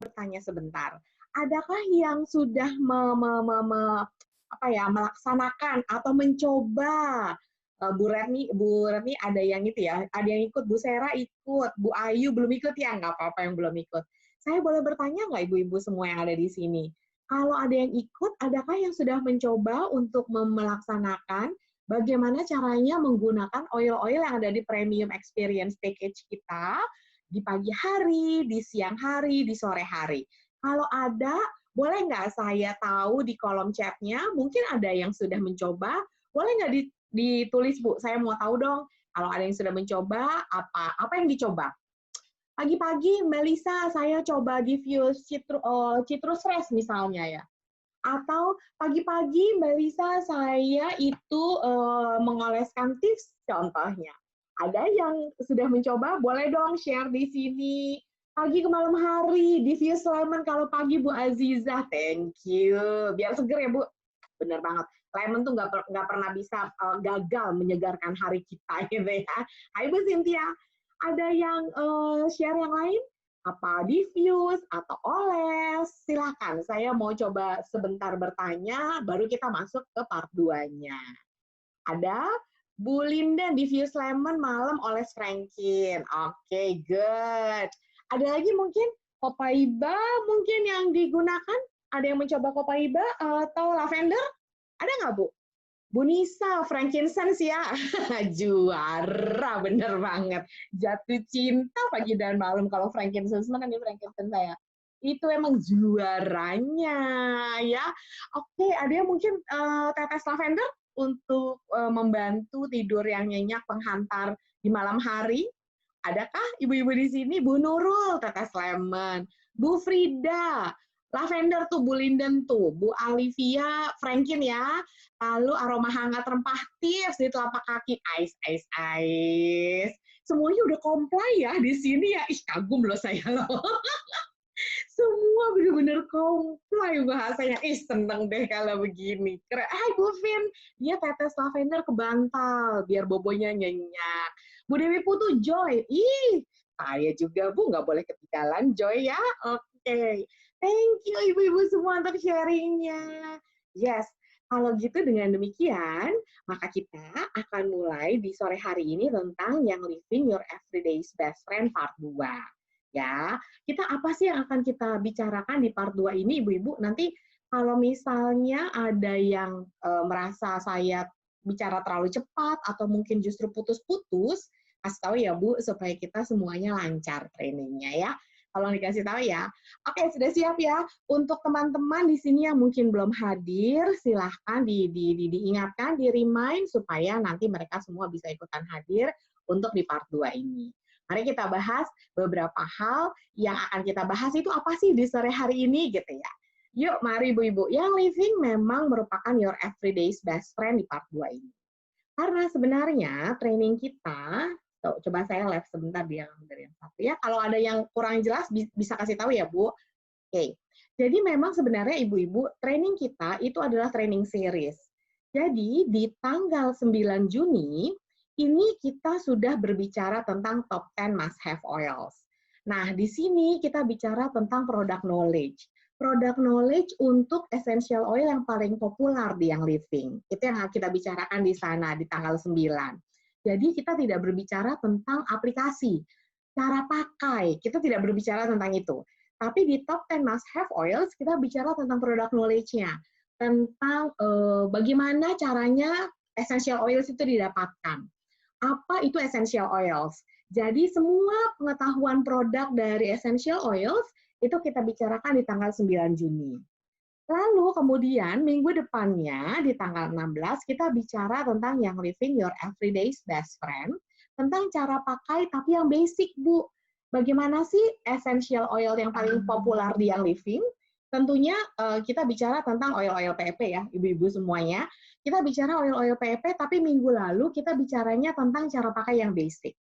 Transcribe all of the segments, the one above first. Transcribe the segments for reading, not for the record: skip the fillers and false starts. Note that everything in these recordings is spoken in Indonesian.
bertanya sebentar. Adakah yang sudah melaksanakan atau mencoba? Bu Retni ada yang itu ya, ada yang ikut, Bu Sera ikut, Bu Ayu belum ikut ya, nggak apa-apa yang belum ikut. Saya boleh bertanya nggak ibu-ibu semua yang ada di sini? Kalau ada yang ikut, adakah yang sudah mencoba untuk melaksanakan bagaimana caranya menggunakan oil-oil yang ada di Premium Experience Package kita di pagi hari, di siang hari, di sore hari? Kalau ada, boleh nggak saya tahu di kolom chatnya? Mungkin ada yang sudah mencoba, boleh nggak ditulis, Bu? Saya mau tahu dong, kalau ada yang sudah mencoba, apa yang dicoba? Pagi-pagi, Mbak Lisa, saya coba diffuse citrus fresh misalnya ya. Atau pagi-pagi, Mbak Lisa, saya itu mengoleskan tips contohnya. Ada yang sudah mencoba, boleh dong share di sini. Pagi ke malam hari, diffuse lemon kalau pagi Bu Aziza, thank you. Biar seger ya Bu, bener banget. Lemon tuh nggak pernah bisa gagal menyegarkan hari kita gitu ya. Hai Bu Cynthia, ada yang share yang lain? Apa diffuse atau oles? Silakan, saya mau coba sebentar bertanya, baru kita masuk ke part 2-nya. Ada Bu Linda, diffuse lemon malam oles frankin. Oke, good. Ada lagi mungkin copaiba mungkin yang digunakan? Ada yang mencoba copaiba atau lavender? Ada nggak, Bu? Bu Nisa, frankincense ya. Juara, bener banget. Jatuh cinta pagi dan malam kalau frankincense, mana nih frankincense saya? Itu emang juaranya ya. Oke, ada yang mungkin tetes lavender untuk membantu tidur yang nyenyak, penghantar di malam hari? Adakah ibu-ibu di sini? Bu Nurul, tetes lemon. Bu Frida, lavender tuh, Bu Linden tuh. Bu Alivia, frankin ya. Lalu aroma hangat rempah tips di telapak kaki. Ais, ais, ais. Semuanya udah comply ya di sini ya. Ih, kagum loh saya loh. Semua benar-benar comply bahasanya. Ih, seneng deh kalau begini. Hai Bu Vin, dia tetes lavender ke bantal biar bobonya nyenyak. Bu Dewi Putu, Joy. Ih, saya juga Bu, nggak boleh ketinggalan Joy ya. Oke. Thank you ibu-ibu semua untuk sharingnya. Yes, kalau gitu dengan demikian, maka kita akan mulai di sore hari ini tentang yang Living Your Everyday's Best Friend Part 2. Ya, kita apa sih yang akan kita bicarakan di part 2 ini, Ibu-ibu? Nanti kalau misalnya ada yang merasa saya bicara terlalu cepat atau mungkin justru putus-putus, kasih tahu ya, Bu, supaya kita semuanya lancar trainingnya ya. Kalau dikasih tahu ya. Oke, sudah siap ya? Untuk teman-teman di sini yang mungkin belum hadir, silahkan diingatkan, di-remind supaya nanti mereka semua bisa ikutan hadir untuk di part 2 ini. Mari kita bahas beberapa hal yang akan kita bahas itu apa sih di sore hari ini gitu ya. Yuk, mari ibu-ibu. Yang living memang merupakan your everyday's best friend di part 2 ini. Karena sebenarnya training kita, coba saya live sebentar dari yang satu ya. Kalau ada yang kurang jelas bisa kasih tahu ya, Bu. Oke. Jadi memang sebenarnya ibu-ibu, training kita itu adalah training series. Jadi di tanggal 9 Juni ini kita sudah berbicara tentang top 10 must have oils. Nah, di sini kita bicara tentang product knowledge. Product knowledge untuk essential oil yang paling populer di Young Living. Itu yang kita bicarakan di sana di tanggal 9. Jadi kita tidak berbicara tentang aplikasi, cara pakai. Kita tidak berbicara tentang itu. Tapi di top 10 must have oils kita bicara tentang product knowledge-nya. Tentang bagaimana caranya essential oils itu didapatkan. Apa itu essential oils? Jadi semua pengetahuan produk dari essential oils itu kita bicarakan di tanggal 9 Juni. Lalu kemudian minggu depannya di tanggal 16 kita bicara tentang yang living your everyday's best friend, tentang cara pakai tapi yang basic, Bu. Bagaimana sih essential oil yang paling populer di yang living? Tentunya kita bicara tentang oil-oil PEP ya, ibu-ibu semuanya. Kita bicara oil-oil PEP, tapi minggu lalu kita bicaranya tentang cara pakai yang basic.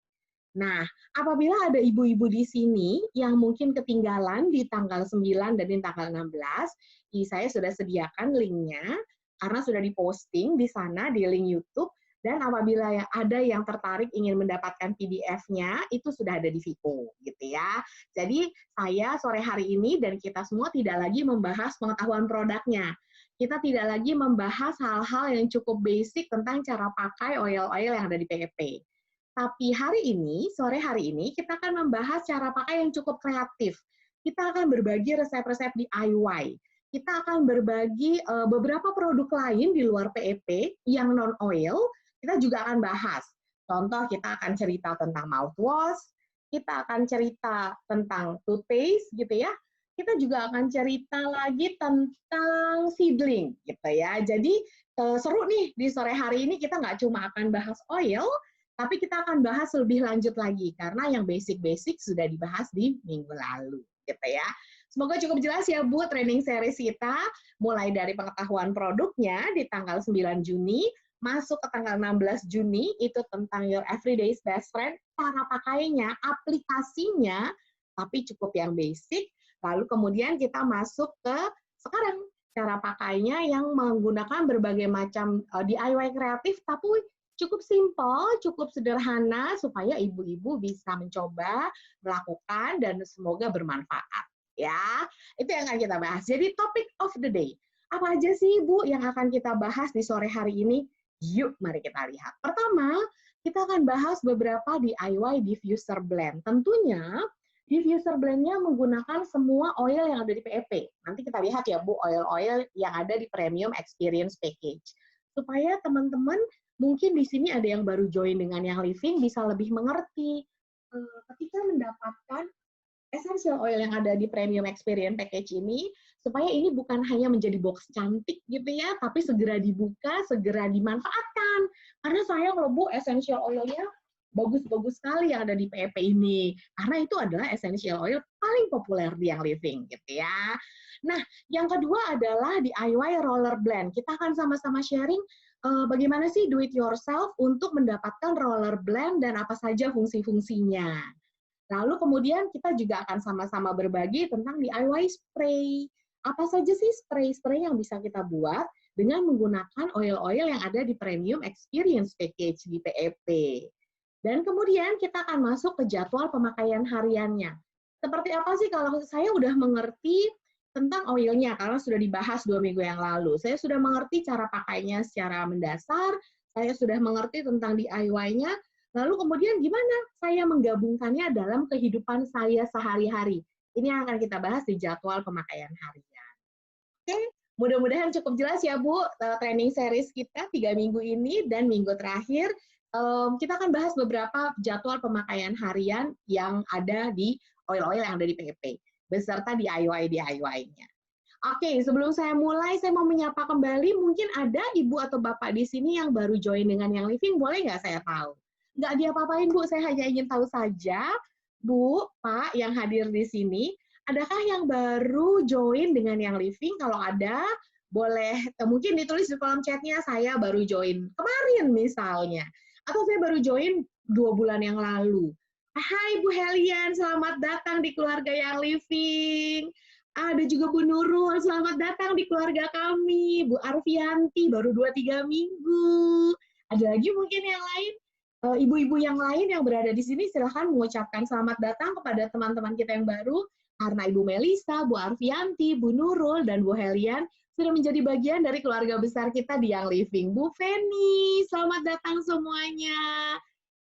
Nah, apabila ada ibu-ibu di sini yang mungkin ketinggalan di tanggal 9 dan di tanggal 16, saya sudah sediakan linknya, karena sudah diposting di sana di link YouTube, Dan apabila ada yang tertarik ingin mendapatkan PDF-nya, itu sudah ada di Vico, gitu ya. Jadi saya sore hari ini dan kita semua tidak lagi membahas pengetahuan produknya. Kita tidak lagi membahas hal-hal yang cukup basic tentang cara pakai oil-oil yang ada di PEP. Tapi hari ini, sore hari ini, kita akan membahas cara pakai yang cukup kreatif. Kita akan berbagi resep-resep DIY. Kita akan berbagi beberapa produk lain di luar PEP yang non-oil, kita juga akan bahas. Contoh, kita akan cerita tentang mouthwash, kita akan cerita tentang toothpaste, gitu ya. Kita juga akan cerita lagi tentang seedling, gitu ya. Jadi seru nih di sore hari ini kita nggak cuma akan bahas oil, tapi kita akan bahas lebih lanjut lagi karena yang basic-basic sudah dibahas di minggu lalu, gitu ya. Semoga cukup jelas ya Bu training series kita, mulai dari pengetahuan produknya di tanggal 9 Juni, masuk ke tanggal 16 Juni, itu tentang Your Everyday's Best Friend, cara pakainya, aplikasinya, tapi cukup yang basic. Lalu kemudian kita masuk ke sekarang, cara pakainya yang menggunakan berbagai macam DIY kreatif, tapi cukup simple, cukup sederhana, supaya ibu-ibu bisa mencoba, melakukan, dan semoga bermanfaat. Ya, itu yang akan kita bahas. Jadi topic of the day. Apa aja sih Bu yang akan kita bahas di sore hari ini? Yuk, mari kita lihat. Pertama, kita akan bahas beberapa DIY diffuser blend. Tentunya, diffuser blend-nya menggunakan semua oil yang ada di PEP. Nanti kita lihat ya, Bu, oil-oil yang ada di Premium Experience Package. Supaya teman-teman, mungkin di sini ada yang baru join dengan yang living, bisa lebih mengerti. Ketika mendapatkan essential oil yang ada di Premium Experience Package ini, supaya ini bukan hanya menjadi box cantik gitu ya, tapi segera dibuka, segera dimanfaatkan. Karena sayang loh Bu, essential oilnya bagus-bagus sekali yang ada di PEP ini. Karena itu adalah essential oil paling populer di yang living gitu ya. Nah, yang kedua adalah DIY roller blend. Kita akan sama-sama sharing bagaimana sih do it yourself untuk mendapatkan roller blend dan apa saja fungsi-fungsinya. Lalu kemudian kita juga akan sama-sama berbagi tentang DIY spray. Apa saja sih spray-spray yang bisa kita buat dengan menggunakan oil-oil yang ada di Premium Experience Package di PEP. Dan kemudian kita akan masuk ke jadwal pemakaian hariannya. Seperti apa sih kalau saya udah mengerti tentang oilnya, karena sudah dibahas 2 minggu yang lalu. Saya sudah mengerti cara pakainya secara mendasar, saya sudah mengerti tentang DIY-nya, lalu kemudian gimana saya menggabungkannya dalam kehidupan saya sehari-hari. Ini yang akan kita bahas di jadwal pemakaian harian. Oke, mudah-mudahan cukup jelas ya Bu, training series kita 3 minggu ini dan minggu terakhir. Kita akan bahas beberapa jadwal pemakaian harian yang ada di oil-oil yang ada di PEP, beserta DIY-nya. Oke, sebelum saya mulai, saya mau menyapa kembali, mungkin ada Ibu atau Bapak di sini yang baru join dengan yang living, boleh nggak saya tahu? Nggak diapa-apain Bu, saya hanya ingin tahu saja, Bu, Pak yang hadir di sini, adakah yang baru join dengan yang living? Kalau ada, boleh mungkin ditulis di kolom chatnya, saya baru join kemarin misalnya. Atau saya baru join 2 bulan yang lalu. Hai Bu Helian, selamat datang di keluarga yang living. Ada juga Bu Nurul, selamat datang di keluarga kami. Bu Arfianti, baru 2-3 minggu. Ada lagi mungkin yang lain? Ibu-ibu yang lain yang berada di sini silahkan mengucapkan selamat datang kepada teman-teman kita yang baru, karena Ibu Melisa, Bu Arfianti, Bu Nurul, dan Bu Helian sudah menjadi bagian dari keluarga besar kita di Yang Living. Bu Feni, selamat datang semuanya.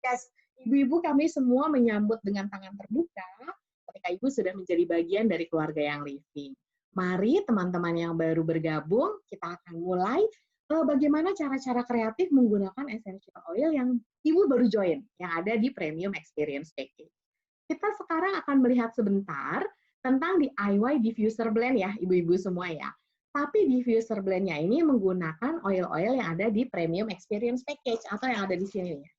Yes, ibu-ibu kami semua menyambut dengan tangan terbuka ketika Ibu sudah menjadi bagian dari keluarga Yang Living. Mari teman-teman yang baru bergabung, kita akan mulai bagaimana cara-cara kreatif menggunakan essential oil yang Ibu baru join, yang ada di Premium Experience Package. Kita sekarang akan melihat sebentar tentang DIY diffuser blend ya, ibu-ibu semua ya. Tapi diffuser blend-nya ini menggunakan oil-oil yang ada di Premium Experience Package atau yang ada di sini ya.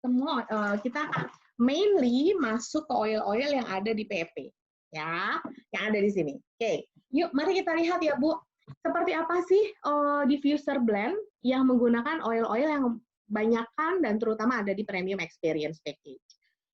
Semua kita akan mainly masuk ke oil-oil yang ada di PEP ya, yang ada di sini. Oke, yuk mari kita lihat ya Bu. Seperti apa sih diffuser blend yang menggunakan oil-oil yang banyakkan dan terutama ada di Premium Experience Package.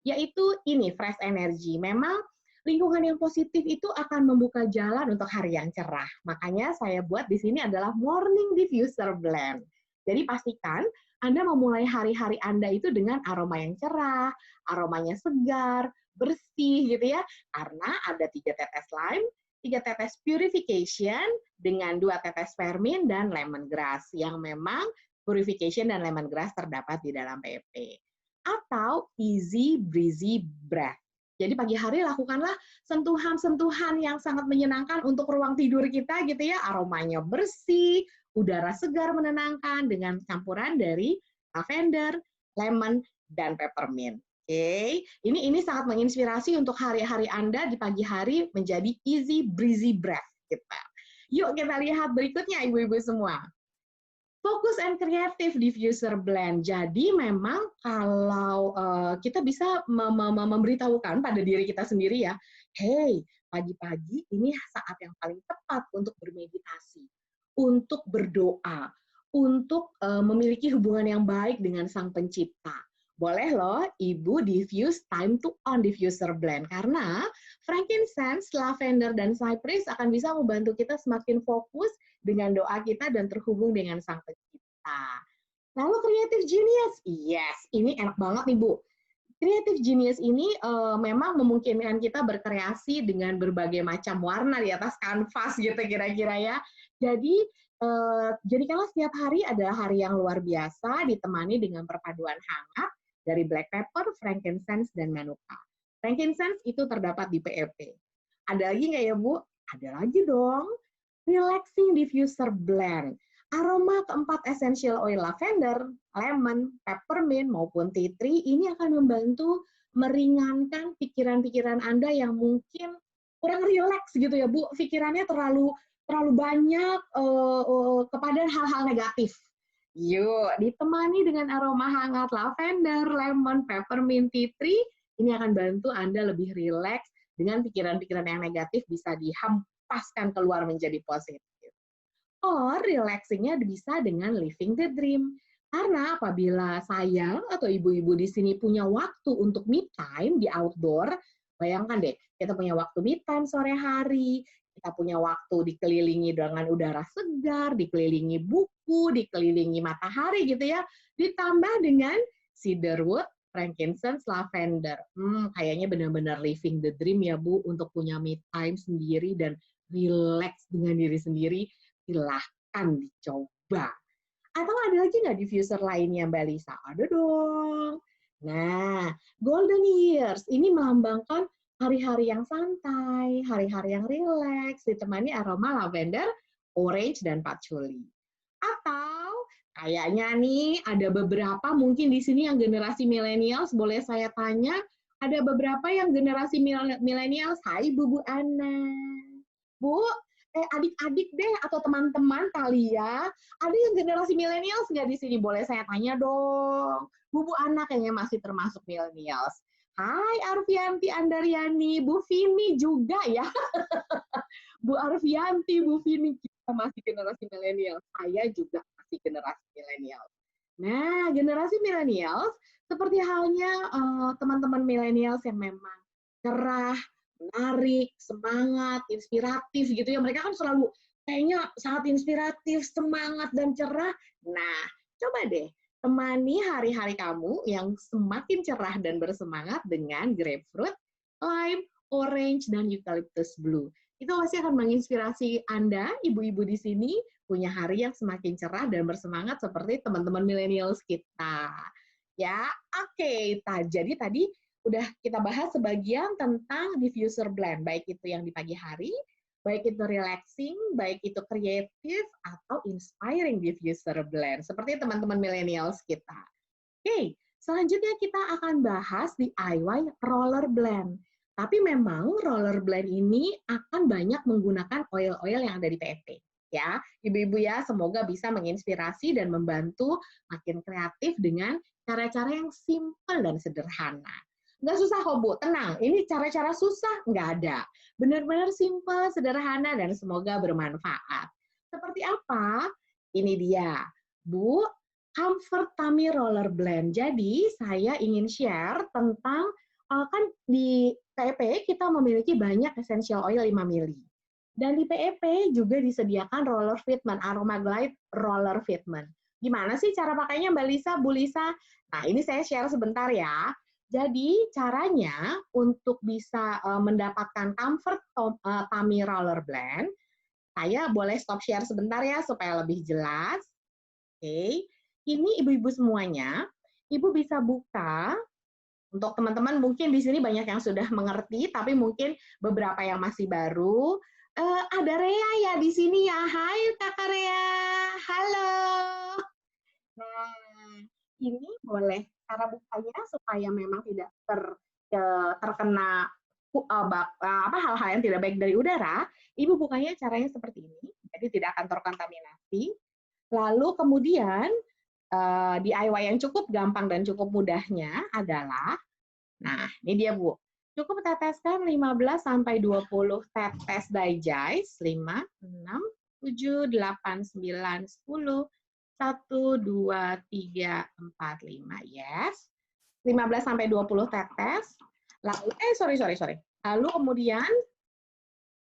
Yaitu ini Fresh Energy. Memang lingkungan yang positif itu akan membuka jalan untuk hari yang cerah. Makanya saya buat di sini adalah Morning Diffuser Blend. Jadi pastikan Anda memulai hari-hari Anda itu dengan aroma yang cerah, aromanya segar, bersih gitu ya. Karena ada 3 tetes lime, 3 tetes purification, dengan 2 tetes vermin dan lemongrass yang memang purification dan lemongrass terdapat di dalam PEP. Atau easy breezy breath. Jadi pagi hari lakukanlah sentuhan-sentuhan yang sangat menyenangkan untuk ruang tidur kita gitu ya. Aromanya bersih, udara segar menenangkan dengan campuran dari lavender, lemon, dan peppermint. Oke, ini sangat menginspirasi untuk hari-hari Anda di pagi hari menjadi easy breezy breath kita. Yuk kita lihat berikutnya ibu-ibu semua. Fokus and creative diffuser blend. Jadi memang kalau kita bisa memberitahukan pada diri kita sendiri ya, hey, pagi-pagi ini saat yang paling tepat untuk bermeditasi, untuk berdoa, untuk memiliki hubungan yang baik dengan Sang Pencipta. Boleh loh, Ibu diffuse time to on diffuser blend karena frankincense, lavender, dan cypress akan bisa membantu kita semakin fokus dengan doa kita dan terhubung dengan Sang Pencipta. Lalu Creative Genius, yes, ini enak banget nih Bu. Creative Genius ini memang memungkinkan kita berkreasi dengan berbagai macam warna di atas kanvas gitu kira-kira ya. Jadi jadikanlah setiap hari adalah hari yang luar biasa ditemani dengan perpaduan hangat dari black pepper, frankincense, dan manuka. Frankincense itu terdapat di PEP. Ada lagi nggak ya Bu? Ada lagi dong. Relaxing diffuser blend. Aroma keempat essential oil lavender, lemon, peppermint, maupun tea tree ini akan membantu meringankan pikiran-pikiran Anda yang mungkin kurang rileks gitu ya Bu. Pikirannya terlalu banyak kepada hal-hal negatif. Yuk, ditemani dengan aroma hangat lavender, lemon, peppermint, tea tree, ini akan bantu Anda lebih rileks dengan pikiran-pikiran yang negatif bisa dihempaskan keluar menjadi positif. Or relaxingnya bisa dengan living the dream. Karena apabila saya atau ibu-ibu di sini punya waktu untuk me time di outdoor, bayangkan deh, kita punya waktu me time sore hari, kita punya waktu dikelilingi dengan udara segar, dikelilingi buku, dikelilingi matahari gitu ya, ditambah dengan cedarwood, frankincense, lavender. Kayaknya benar-benar living the dream ya Bu, untuk punya me time sendiri dan relax dengan diri sendiri. Silahkan dicoba. Atau ada lagi nggak diffuser lainnya Mbak Lisa? Ada dong. Nah, golden years ini melambangkan hari-hari yang santai, hari-hari yang rileks, ditemani aroma lavender, orange, dan patchouli. Atau kayaknya nih ada beberapa mungkin di sini yang generasi millennials, boleh saya tanya, ada beberapa yang generasi millennials, hai Bu Ana. Bu, adik-adik deh atau teman-teman kali ya, ada yang generasi millennials nggak di sini? Boleh saya tanya dong. Bu Ana kayaknya masih termasuk millennials. Hai Arfianti Andaryani, Bu Vini juga ya. Bu Arfianti, Bu Vini, kita masih generasi milenial. Saya juga masih generasi milenial. Nah, generasi milenial seperti halnya teman-teman milenials yang memang cerah, menarik, semangat, inspiratif gitu ya. Mereka kan selalu kayaknya sangat inspiratif, semangat, dan cerah. Nah, coba deh temani hari-hari kamu yang semakin cerah dan bersemangat dengan grapefruit, lime, orange, dan eucalyptus blue. Itu pasti akan menginspirasi Anda, ibu-ibu di sini, punya hari yang semakin cerah dan bersemangat seperti teman-teman millennials kita. Ya, oke. Jadi tadi udah kita bahas sebagian tentang diffuser blend, baik itu yang di pagi hari, baik itu relaxing, baik itu kreatif, atau inspiring diffuser blend, seperti teman-teman millennials kita. Oke, selanjutnya kita akan bahas DIY roller blend. Tapi memang roller blend ini akan banyak menggunakan oil-oil yang ada di PEP. Ya, ibu-ibu ya, semoga bisa menginspirasi dan membantu makin kreatif dengan cara-cara yang simpel dan sederhana. Nggak susah kok Bu, tenang. Ini cara-cara susah nggak ada. Benar-benar simpel, sederhana, dan semoga bermanfaat. Seperti apa? Ini dia. Bu, Comfort Tummy Roller Blend. Jadi, saya ingin share tentang kan di PEP kita memiliki banyak essential oil 5 mili. Dan di PEP juga disediakan roller fitment, Aroma Glide roller fitment. Gimana sih cara pakainya Mbak Lisa, Bu Lisa? Nah, ini saya share sebentar ya. Jadi caranya untuk bisa mendapatkan comfort tummy roller blend, saya boleh stop share sebentar ya supaya lebih jelas. Oke, ini ibu-ibu semuanya, ibu bisa buka. Untuk teman-teman mungkin di sini banyak yang sudah mengerti, tapi mungkin beberapa yang masih baru. Ada Rea ya di sini ya. Hai Kakak Rea, halo. Nah, ini boleh cara bukanya supaya memang tidak terkena hal-hal yang tidak baik dari udara. Ibu bukanya caranya seperti ini, jadi tidak akan terkontaminasi. Lalu kemudian DIY yang cukup gampang dan cukup mudahnya adalah, nah ini dia Bu, cukup teteskan 15 sampai 20 tetes Digest, 5, 6, 7, 8, 9, 10, 1, 2, 3, 4, 5, yes. 15 sampai 20 tetes. Lalu, sorry. Lalu kemudian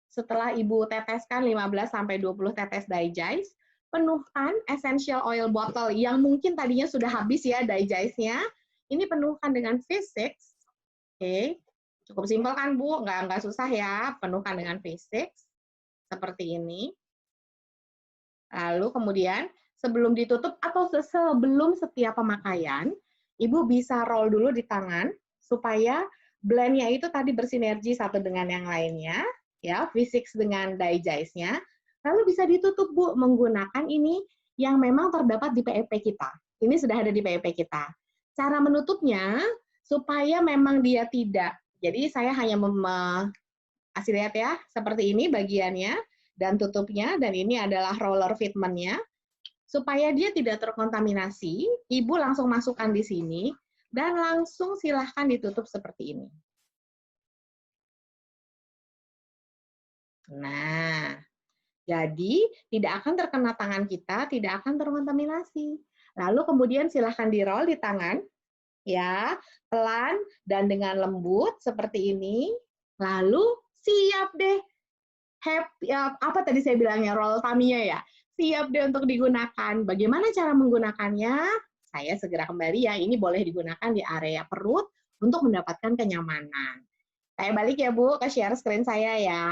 setelah Ibu teteskan 15 sampai 20 tetes Digest, penuhkan essential oil bottle yang mungkin tadinya sudah habis ya Digest-nya. Ini penuhkan dengan V6. Oke, cukup simpel kan Bu? Nggak susah ya, penuhkan dengan V6 seperti ini. Lalu kemudian sebelum ditutup atau sebelum setiap pemakaian, Ibu bisa roll dulu di tangan supaya blend-nya itu tadi bersinergi satu dengan yang lainnya, ya, V6 dengan Digest-nya. Lalu bisa ditutup Bu menggunakan ini yang memang terdapat di PEP kita. Ini sudah ada di PEP kita. Cara menutupnya supaya memang dia tidak. Jadi saya hanya kasih lihat ya, seperti ini bagiannya dan tutupnya, dan ini adalah roller fitment-nya. Supaya dia tidak terkontaminasi, Ibu langsung masukkan di sini, dan langsung silahkan ditutup seperti ini. Nah, jadi tidak akan terkena tangan kita, tidak akan terkontaminasi. Lalu kemudian silahkan di-roll di tangan, ya, pelan dan dengan lembut seperti ini. Lalu siap deh. Apa tadi saya bilangnya, roll tummy-nya ya? Siap deh untuk digunakan. Bagaimana cara menggunakannya? Saya segera kembali ya. Ini boleh digunakan di area perut untuk mendapatkan kenyamanan. Saya balik ya Bu ke share screen saya ya.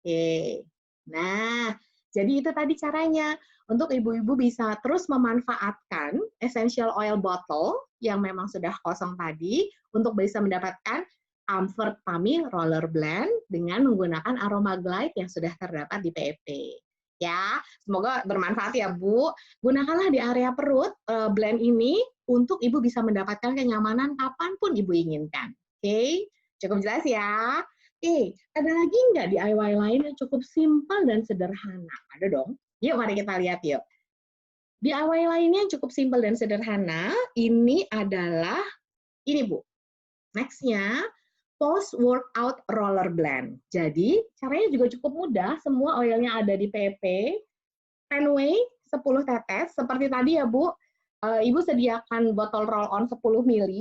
Oke. Nah, jadi itu tadi caranya. Untuk ibu-ibu bisa terus memanfaatkan essential oil bottle yang memang sudah kosong tadi untuk bisa mendapatkan comfort tummy roller blend dengan menggunakan aroma glide yang sudah terdapat di PEP. Ya, semoga bermanfaat ya Bu. Gunakanlah di area perut blend ini untuk Ibu bisa mendapatkan kenyamanan kapanpun Ibu inginkan. Oke, cukup jelas ya. Ada lagi nggak DIY lain yang cukup simpel dan sederhana? Ada dong. Yuk, mari kita lihat yuk. DIY lainnya yang cukup simpel dan sederhana, ini adalah, ini Bu. Next-nya, post-workout roller blend. Jadi, caranya juga cukup mudah, semua oilnya ada di PP. Fenway 10 tetes, seperti tadi ya Bu, Ibu sediakan botol roll-on 10 ml,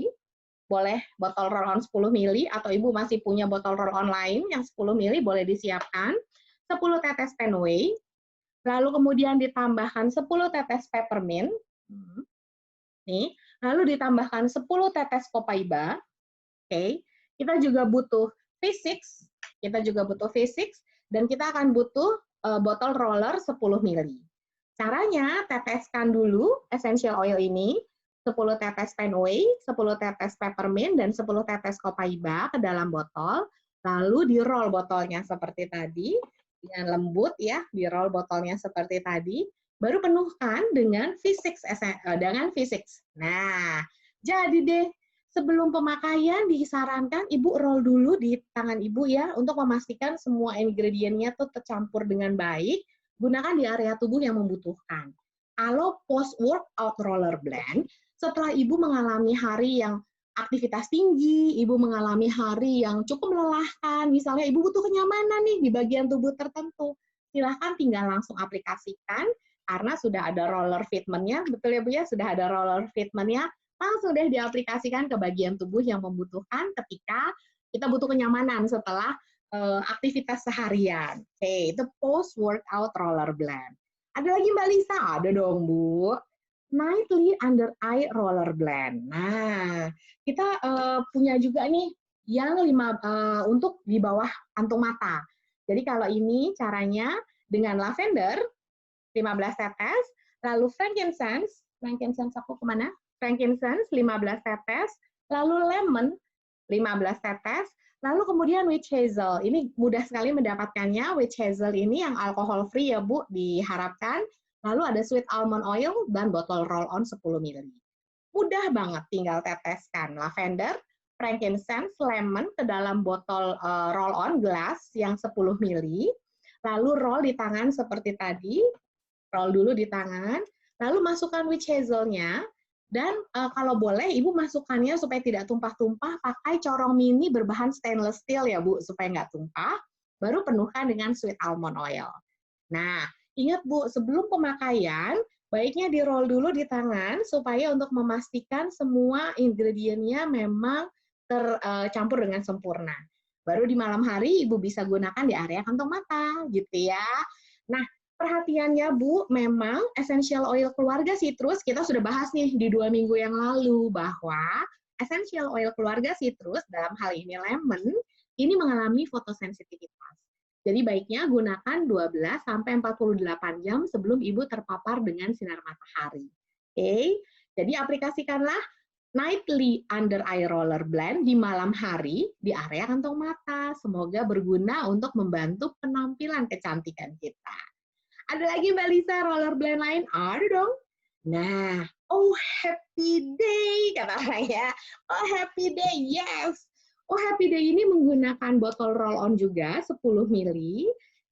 boleh botol roll-on 10 ml, atau Ibu masih punya botol roll-on lain yang 10 ml, boleh disiapkan. 10 tetes Fenway, lalu kemudian ditambahkan 10 tetes peppermint, nih, lalu ditambahkan 10 tetes copaiba. Oke, kita juga butuh V6, dan kita akan butuh botol roller 10 ml. Caranya, teteskan dulu essential oil ini, 10 tetes Fenway, 10 tetes peppermint, dan 10 tetes copaiba ke dalam botol, lalu di-roll botolnya seperti tadi, dengan lembut ya, di-roll botolnya seperti tadi, baru penuhkan dengan V6. Nah, jadi deh, sebelum pemakaian disarankan Ibu roll dulu di tangan Ibu ya, untuk memastikan semua ingredientnya tuh tercampur dengan baik. Gunakan di area tubuh yang membutuhkan. Kalau post-workout roller blend, setelah Ibu mengalami hari yang aktivitas tinggi, Ibu mengalami hari yang cukup melelahkan, misalnya Ibu butuh kenyamanan nih di bagian tubuh tertentu, silahkan tinggal langsung aplikasikan, karena sudah ada roller fitment-nya, betul ya Bu ya, sudah ada roller fitment-nya, langsung deh diaplikasikan ke bagian tubuh yang membutuhkan ketika kita butuh kenyamanan setelah aktivitas seharian. Oke, itu post-workout roller blend. Ada lagi Mbak Lisa? Ada dong, Bu. Nightly Under Eye Roller Blend. Nah, kita punya juga nih yang untuk di bawah kantung mata. Jadi kalau ini caranya dengan lavender 15 tetes, lalu frankincense aku kemana? Frankincense 15 tetes, lalu lemon 15 tetes, lalu kemudian witch hazel. Ini mudah sekali mendapatkannya. Witch hazel ini yang alkohol free ya Bu, diharapkan. Lalu ada sweet almond oil dan botol roll-on 10 ml. Mudah banget, tinggal teteskan lavender, frankincense, lemon ke dalam botol roll-on gelas yang 10 ml. Lalu roll di tangan seperti tadi, roll dulu di tangan, lalu masukkan witch hazelnya, dan kalau boleh Ibu masukkannya supaya tidak tumpah-tumpah, pakai corong mini berbahan stainless steel ya Bu, supaya nggak tumpah, baru penuhkan dengan sweet almond oil. Nah, ingat Bu, sebelum pemakaian, baiknya di-roll dulu di tangan, supaya untuk memastikan semua ingredientnya memang tercampur dengan sempurna. Baru di malam hari Ibu bisa gunakan di area kantong mata, gitu ya. Nah, perhatiannya Bu, memang essential oil keluarga citrus, kita sudah bahas nih di 2 minggu yang lalu, bahwa essential oil keluarga citrus, dalam hal ini lemon, ini mengalami fotosensitivitas. Jadi baiknya gunakan 12-48 jam sebelum Ibu terpapar dengan sinar matahari. Oke, jadi aplikasikanlah Nightly Under Eye Roller Blend di malam hari di area kantong mata. Semoga berguna untuk membantu penampilan kecantikan kita. Ada lagi Mbak Lisa roller blend lain? Ada dong. Nah, oh happy day kata orang ya. Oh happy day, yes. Oh happy day ini menggunakan botol roll on juga 10 ml.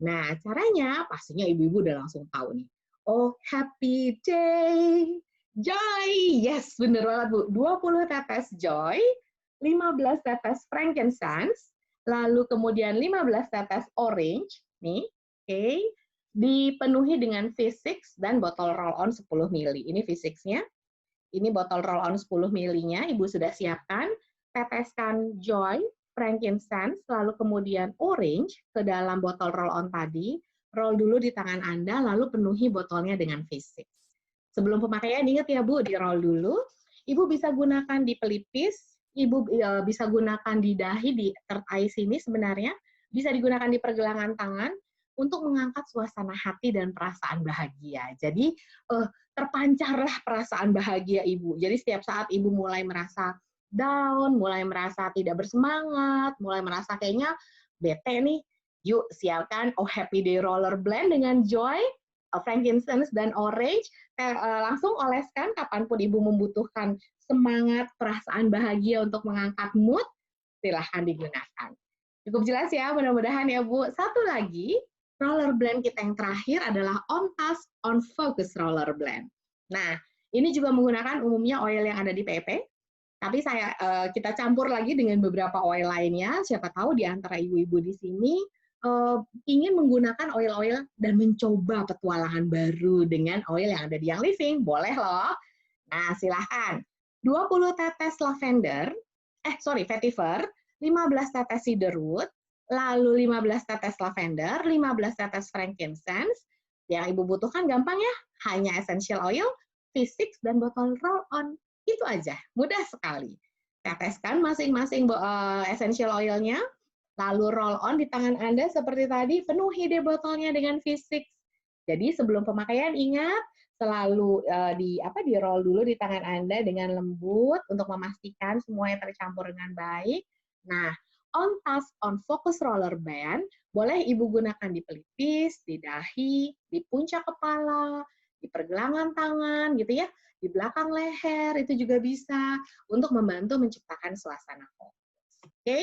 Nah, caranya pastinya ibu-ibu udah langsung tahu nih. Oh happy day, joy. Yes, bener banget Bu. 20 tetes joy, 15 tetes frankincense, lalu kemudian 15 tetes orange nih. Oke. Dipenuhi dengan V6 dan botol roll-on 10 ml. Ini V6-nya. Ini botol roll-on 10 ml-nya, Ibu sudah siapkan. Teteskan joy, frankincense, lalu kemudian orange ke dalam botol roll-on tadi. Roll dulu di tangan Anda, lalu penuhi botolnya dengan V6. Sebelum pemakaian, ingat ya Bu, di-roll dulu. Ibu bisa gunakan di pelipis, Ibu bisa gunakan di dahi, di third eye sini sebenarnya. Bisa digunakan di pergelangan tangan, untuk mengangkat suasana hati dan perasaan bahagia. Jadi terpancarlah perasaan bahagia Ibu. Jadi setiap saat Ibu mulai merasa down, mulai merasa tidak bersemangat, mulai merasa kayaknya bete nih, yuk siapkan Oh Happy Day Roller Blend dengan joy, frankincense, dan orange. Langsung oleskan kapanpun Ibu membutuhkan semangat, perasaan bahagia untuk mengangkat mood, silahkan digunakan. Cukup jelas ya, mudah-mudahan ya Bu. Satu lagi, roller blend kita yang terakhir adalah On Task, On Focus Roller Blend. Nah, ini juga menggunakan umumnya oil yang ada di PP, tapi kita campur lagi dengan beberapa oil lainnya. Siapa tahu di antara ibu-ibu di sini ingin menggunakan oil-oil dan mencoba petualangan baru dengan oil yang ada di Young Living. Boleh loh. Nah, silahkan. 20 tetes lavender, vetiver, 15 tetes cedarwood, lalu 15 tetes lavender, 15 tetes frankincense. Yang Ibu butuhkan gampang ya, hanya essential oil, V6, dan botol roll-on. Itu aja, mudah sekali. Teteskan masing-masing essential oil-nya, lalu roll-on di tangan Anda seperti tadi, penuhi deh botolnya dengan V6. Jadi sebelum pemakaian ingat, selalu di-roll dulu di tangan Anda dengan lembut untuk memastikan semuanya tercampur dengan baik. Nah, On Task, On Focus Roller Band boleh Ibu gunakan di pelipis, di dahi, di puncak kepala, di pergelangan tangan, gitu ya, di belakang leher, itu juga bisa untuk membantu menciptakan suasana fokus. Oke,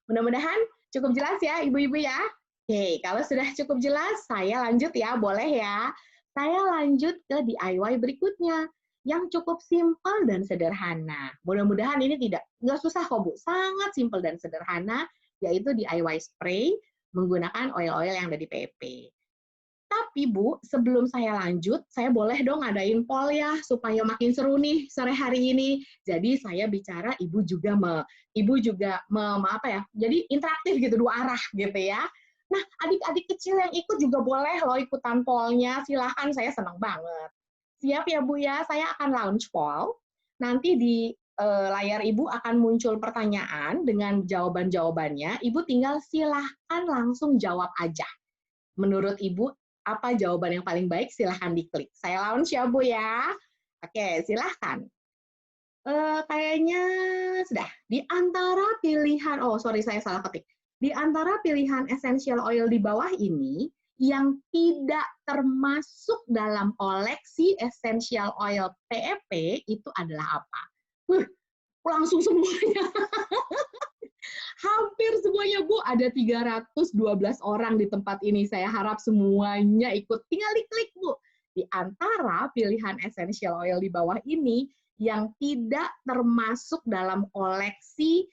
mudah-mudahan cukup jelas ya Ibu-ibu ya. Oke, kalau sudah cukup jelas, saya lanjut ya, boleh ya. Saya lanjut ke DIY berikutnya yang cukup simpel dan sederhana. Mudah-mudahan ini nggak susah kok Bu, sangat simpel dan sederhana, yaitu DIY spray menggunakan oil-oil yang ada di PP. Tapi Bu, sebelum saya lanjut, saya boleh dong ngadain poll ya, supaya makin seru nih sore hari ini. Jadi saya bicara, Ibu juga jadi interaktif gitu, dua arah gitu ya. Nah, adik-adik kecil yang ikut juga boleh loh ikutan pollnya, silahkan, saya senang banget. Siap ya Bu ya, saya akan launch poll. Nanti di layar Ibu akan muncul pertanyaan dengan jawaban-jawabannya. Ibu tinggal silahkan langsung jawab aja. Menurut Ibu, apa jawaban yang paling baik? Silahkan diklik. Saya launch ya Bu ya. Oke, silahkan. Kayaknya sudah. Di antara pilihan, oh sorry saya salah ketik. Di antara pilihan essential oil di bawah ini, yang tidak termasuk dalam koleksi essential oil PEP itu adalah apa? Langsung semuanya. Hampir semuanya Bu, ada 312 orang di tempat ini. Saya harap semuanya ikut. Tinggal diklik Bu. Di antara pilihan essential oil di bawah ini, yang tidak termasuk dalam koleksi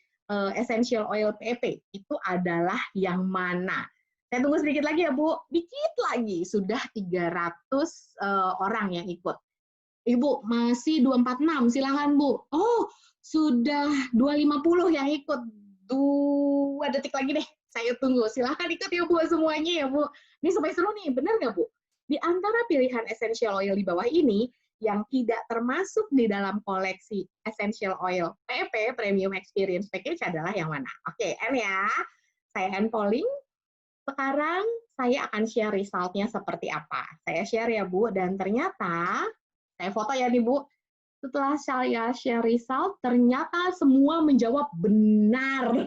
essential oil PEP, itu adalah yang mana? Saya tunggu sedikit lagi ya Bu. Dikit lagi, sudah 300 orang yang ikut. Ibu, masih 246, silakan Bu. Oh, sudah 250 yang ikut. 2 detik lagi deh, saya tunggu. Silahkan ikut ya Bu semuanya ya Bu. Ini sampai seru nih, benar nggak Bu? Di antara pilihan essential oil di bawah ini, yang tidak termasuk di dalam koleksi essential oil PEP, Premium Experience Package adalah yang mana? Oke, N ya. Saya end polling. Sekarang saya akan share result-nya seperti apa. Saya share ya Bu, dan ternyata, saya foto ya nih Bu, setelah saya share result, ternyata semua menjawab benar.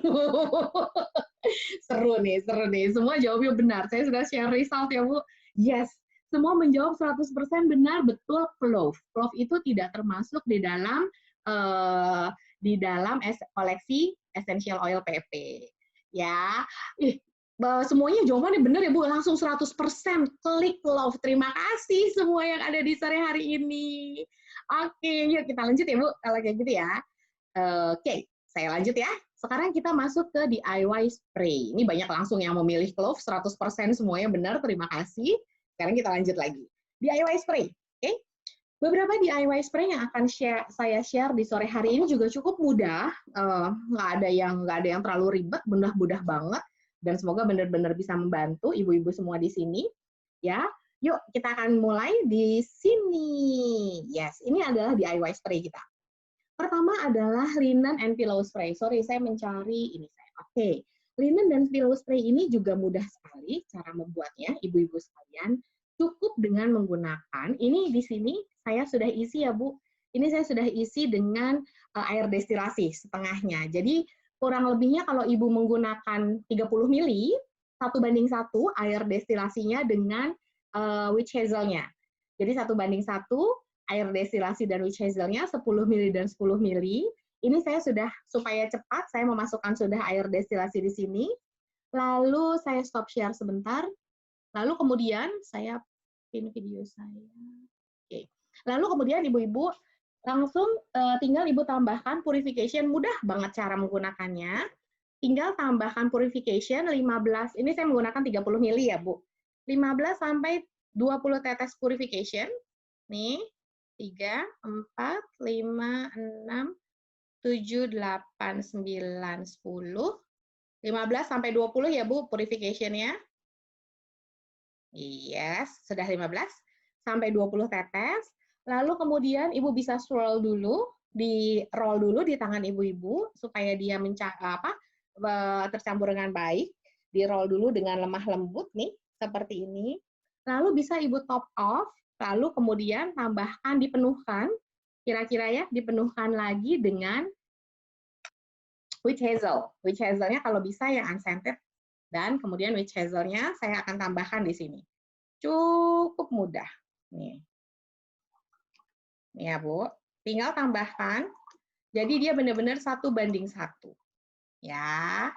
Seru nih, seru nih. Semua jawabnya benar. Saya sudah share result ya Bu. Yes, semua menjawab 100% benar, betul clove. Clove itu tidak termasuk di dalam koleksi essential oil PP. Ya, semuanya jawabannya benar ya Bu, langsung 100% klik love. Terima kasih semua yang ada di sore hari ini. Oke, yuk kita lanjut ya Bu, kalau kayak gitu ya. Oke, saya lanjut ya. Sekarang kita masuk ke DIY spray. Ini banyak langsung yang memilih clove, 100% semuanya benar, terima kasih. Sekarang kita lanjut lagi. DIY spray, oke? Beberapa DIY spray yang akan saya share di sore hari ini juga cukup mudah, nggak ada yang terlalu ribet, mudah-mudah banget. Dan semoga benar-benar bisa membantu ibu-ibu semua di sini. Ya, yuk kita akan mulai di sini. Yes, ini adalah DIY spray kita. Pertama adalah linen and pillow spray. Sorry, saya mencari ini saya. Oke, linen dan pillow spray ini juga mudah sekali cara membuatnya, ibu-ibu sekalian. Cukup dengan menggunakan, ini di sini saya sudah isi ya Bu. Ini saya sudah isi dengan air destilasi setengahnya. Jadi kurang lebihnya kalau Ibu menggunakan 30 ml, 1:1 air destilasinya dengan witch hazelnya. Jadi 1:1 air destilasi dan witch hazelnya 10 ml dan 10 ml. Ini saya sudah, supaya cepat, saya memasukkan sudah air destilasi di sini. Lalu saya stop share sebentar. Lalu kemudian saya pin video saya. Oke. Lalu kemudian ibu-ibu langsung tinggal Ibu tambahkan purification, mudah banget cara menggunakannya. Tinggal tambahkan purification 15, ini saya menggunakan 30 ml ya Bu. 15 sampai 20 tetes purification. Nih, 3, 4, 5, 6, 7, 8, 9, 10. 15 sampai 20 ya Bu purification-nya. Yes, sudah 15 sampai 20 tetes. Lalu kemudian Ibu bisa swirl dulu, di roll dulu di tangan ibu-ibu supaya dia tercampur dengan baik. Di roll dulu dengan lemah lembut nih, seperti ini. Lalu bisa Ibu top off, lalu kemudian tambahkan, dipenuhkan, kira-kira ya, dipenuhkan lagi dengan witch hazel. Witch hazelnya kalau bisa yang unscented, dan kemudian witch hazelnya saya akan tambahkan di sini. Cukup mudah. Nih. Nih ya Bu, tinggal tambahkan. Jadi dia benar-benar 1:1. Ya,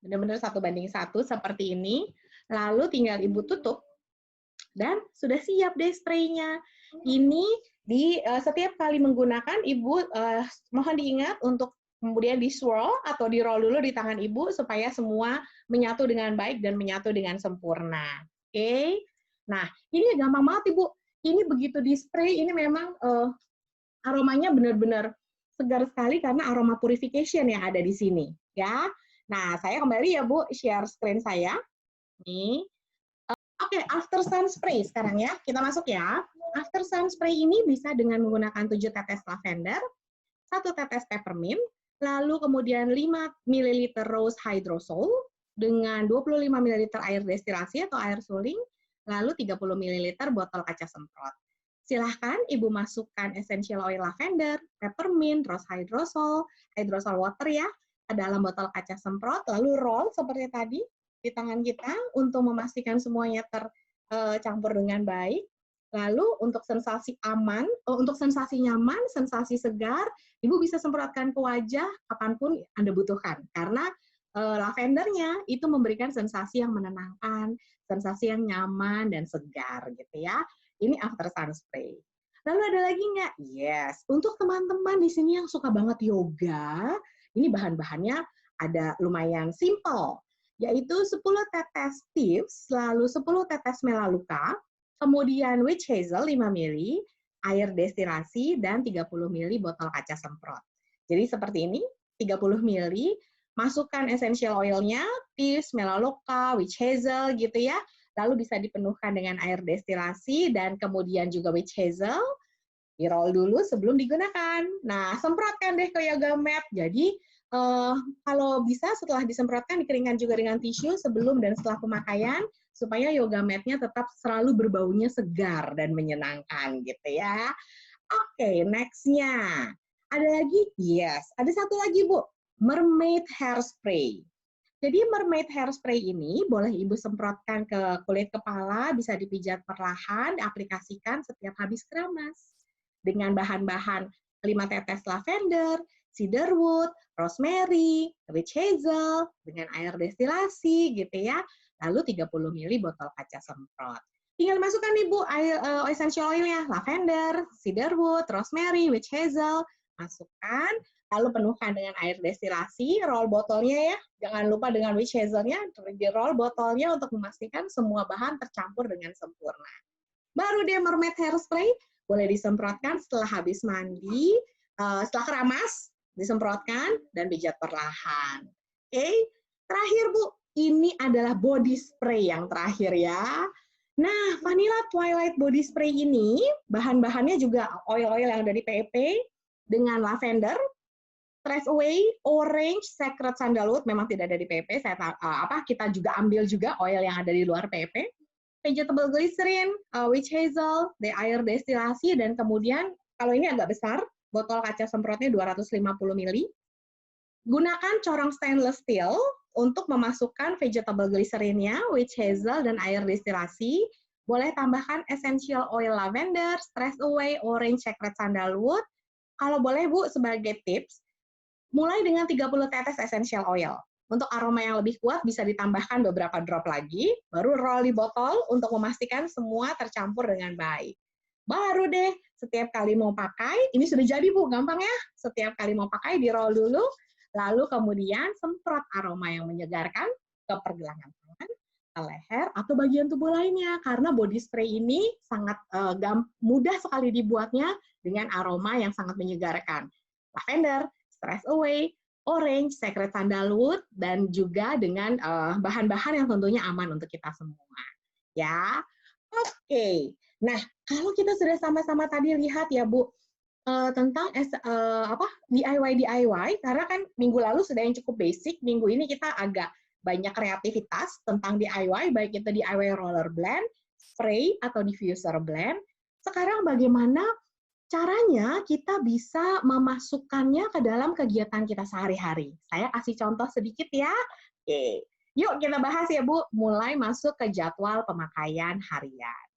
benar-benar 1:1 seperti ini. Lalu tinggal Ibu tutup. Dan sudah siap deh spraynya. Ini di setiap kali menggunakan Ibu mohon diingat untuk kemudian di swirl atau di roll dulu di tangan Ibu supaya semua menyatu dengan baik dan menyatu dengan sempurna. Oke. Nah, ini gampang banget Ibu. Ini begitu di spray, ini memang aromanya benar-benar segar sekali karena aroma purification yang ada di sini. Ya. Nah, saya kembali ya Bu, share screen saya. Nih. Oke, after sun spray sekarang ya. Kita masuk ya. After sun spray ini bisa dengan menggunakan 7 tetes lavender, 1 tetes peppermint, lalu kemudian 5 ml rose hydrosol dengan 25 ml air destilasi atau air suling, lalu 30 ml botol kaca semprot. Silahkan Ibu masukkan essential oil lavender, peppermint, rose hydrosol, hydrosol water ya, ke dalam botol kaca semprot, lalu roll seperti tadi di tangan kita untuk memastikan semuanya tercampur dengan baik. Lalu untuk sensasi aman, untuk sensasi nyaman, sensasi segar, Ibu bisa semprotkan ke wajah kapanpun Anda butuhkan. Karena lavendernya itu memberikan sensasi yang menenangkan, sensasi yang nyaman dan segar gitu ya. Ini after sun spray. Lalu ada lagi nggak? Yes. Untuk teman-teman di sini yang suka banget yoga, ini bahan-bahannya ada lumayan simple, yaitu 10 tetes tips, lalu 10 tetes melaleuca, kemudian witch hazel 5 ml, air destilasi, dan 30 ml botol kaca semprot. Jadi seperti ini, 30 ml, masukkan essential oil-nya, tips, melaleuca, witch hazel gitu ya, lalu bisa dipenuhkan dengan air destilasi, dan kemudian juga witch hazel, di-roll dulu sebelum digunakan. Nah, semprotkan deh ke yoga mat. Jadi, kalau bisa setelah disemprotkan, dikeringkan juga dengan tisu sebelum dan setelah pemakaian, supaya yoga mat-nya tetap selalu berbaunya segar dan menyenangkan gitu ya. Oke, next-nya. Ada lagi? Yes, ada satu lagi, Bu. Mermaid hairspray. Jadi mermaid hairspray ini boleh Ibu semprotkan ke kulit kepala, bisa dipijat perlahan, diaplikasikan setiap habis keramas. Dengan bahan-bahan 5 tetes lavender, cedarwood, rosemary, witch hazel, dengan air destilasi gitu ya, lalu 30 ml botol kaca semprot. Tinggal masukkan nih Bu, essential oil-nya, lavender, cedarwood, rosemary, witch hazel, masukkan, lalu penuhkan dengan air destilasi, roll botolnya ya, jangan lupa dengan witch hazel-nya, di-roll botolnya untuk memastikan semua bahan tercampur dengan sempurna. Baru deh mermaid hairspray, boleh disemprotkan setelah habis mandi, setelah keramas, disemprotkan, dan pijat perlahan. Oke, terakhir Bu, ini adalah body spray yang terakhir ya. Nah, Vanilla Twilight Body Spray ini, bahan-bahannya juga oil-oil yang dari PEP, dengan lavender, Stress Away, Orange, Sacred Sandalwood, memang tidak ada di PEP, kita juga ambil juga oil yang ada di luar PEP, vegetable glycerin, witch hazel, air destilasi, dan kemudian kalau ini agak besar, botol kaca semprotnya 250 ml. Gunakan corong stainless steel untuk memasukkan vegetable glycerinnya, witch hazel, dan air destilasi. Boleh tambahkan essential oil lavender, stress away, orange, sacred sandalwood. Kalau boleh Bu, sebagai tips, mulai dengan 30 tetes essential oil. Untuk aroma yang lebih kuat bisa ditambahkan beberapa drop lagi, baru roll di botol untuk memastikan semua tercampur dengan baik. Baru deh, setiap kali mau pakai, ini sudah jadi Bu, gampang ya. Setiap kali mau pakai, di-roll dulu, lalu kemudian semprot aroma yang menyegarkan ke pergelangan tangan, ke leher, atau bagian tubuh lainnya. Karena body spray ini sangat mudah sekali dibuatnya dengan aroma yang sangat menyegarkan. Lavender, stress away, orange, sacred sandalwood, dan juga dengan bahan-bahan yang tentunya aman untuk kita semua. Ya, oke. Nah, kalau kita sudah sama-sama tadi lihat ya Bu, tentang DIY, karena kan minggu lalu sudah yang cukup basic, minggu ini kita agak banyak kreativitas tentang DIY, baik itu DIY roller blend, spray, atau diffuser blend. Sekarang bagaimana caranya kita bisa memasukkannya ke dalam kegiatan kita sehari-hari. Saya kasih contoh sedikit ya. Oke. Yuk kita bahas ya Bu, mulai masuk ke jadwal pemakaian harian.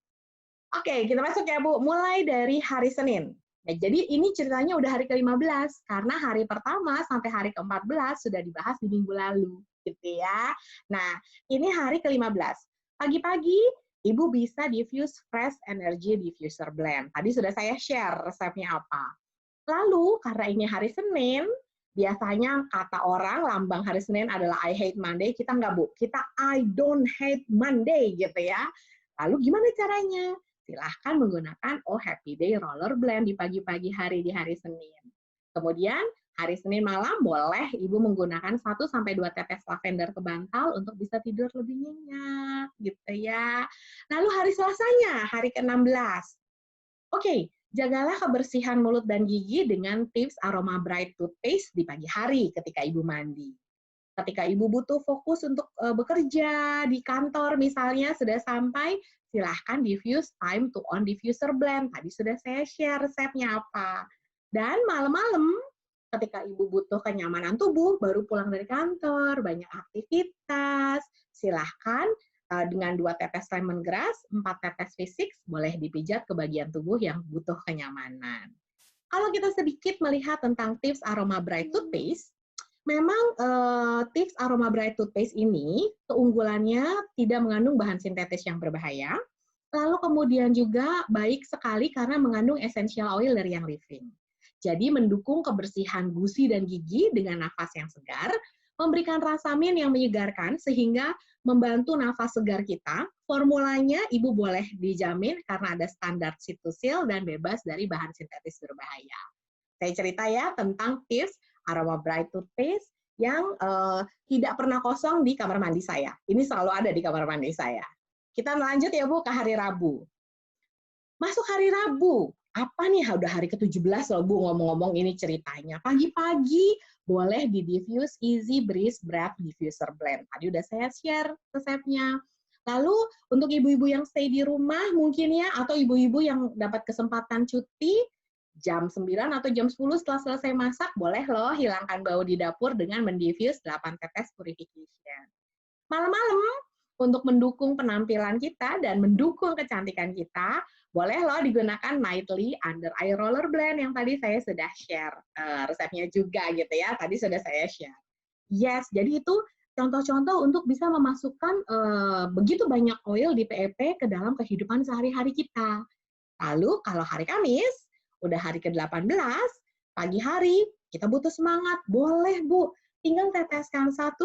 Oke, kita masuk ya Bu, mulai dari hari Senin. Nah, jadi ini ceritanya udah hari ke-15, karena hari pertama sampai hari ke-14 sudah dibahas di minggu lalu, gitu ya. Nah, ini hari ke-15. Pagi-pagi, Ibu bisa diffuse Fresh Energy Diffuser Blend. Tadi sudah saya share resepnya apa. Lalu, karena ini hari Senin, biasanya kata orang lambang hari Senin adalah I hate Monday, kita nggak Bu, kita I don't hate Monday gitu ya. Lalu gimana caranya? Silahkan menggunakan Oh Happy Day Roller Blend di pagi-pagi hari di hari Senin. Kemudian Hari Senin malam boleh Ibu menggunakan 1-2 tetes lavender ke bantal untuk bisa tidur lebih nyenyak gitu ya. Lalu hari Selasanya, hari ke-16. Oke, jagalah kebersihan mulut dan gigi dengan tips Aroma Bright Toothpaste di pagi hari ketika Ibu mandi. Ketika Ibu butuh fokus untuk bekerja di kantor misalnya sudah sampai, silahkan diffuse time to on diffuser blend. Tadi sudah saya share resepnya apa. Dan malam-malam ketika Ibu butuh kenyamanan tubuh, baru pulang dari kantor, banyak aktivitas, silahkan dengan 2 tetes lemongrass, 4 tetes V6, boleh dipijat ke bagian tubuh yang butuh kenyamanan. Kalau kita sedikit melihat tentang tips Aroma Bright Toothpaste, memang tips Aroma Bright Toothpaste ini keunggulannya tidak mengandung bahan sintetis yang berbahaya, lalu kemudian juga baik sekali karena mengandung essential oil dari yang living. Jadi mendukung kebersihan gusi dan gigi dengan nafas yang segar, memberikan rasa mint yang menyegarkan sehingga membantu nafas segar kita. Formulanya Ibu boleh dijamin karena ada standar citusil dan bebas dari bahan sintetis berbahaya. Saya cerita ya tentang tips Aroma Bright Toothpaste yang tidak pernah kosong di kamar mandi saya. Ini selalu ada di kamar mandi saya. Kita lanjut ya Bu ke hari Rabu. Masuk hari Rabu, apa nih udah hari ke-17 loh Bu ngomong-ngomong ini ceritanya. Pagi-pagi boleh di diffuse Easy Breeze Breath Diffuser Blend. Tadi udah saya share resepnya. Lalu untuk ibu-ibu yang stay di rumah mungkin ya, atau ibu-ibu yang dapat kesempatan cuti, jam 9 atau jam 10 setelah selesai masak, boleh loh hilangkan bau di dapur dengan mendiffuse 8 tetes purification. Malam-malam, untuk mendukung penampilan kita dan mendukung kecantikan kita, boleh loh digunakan nightly under eye roller blend yang tadi saya sudah share resepnya juga gitu ya. Tadi sudah saya share. Yes, jadi itu contoh-contoh untuk bisa memasukkan begitu banyak oil di PEP ke dalam kehidupan sehari-hari kita. Lalu kalau hari Kamis, udah hari ke-18, pagi hari, kita butuh semangat. Boleh Bu, tinggal teteskan 1-2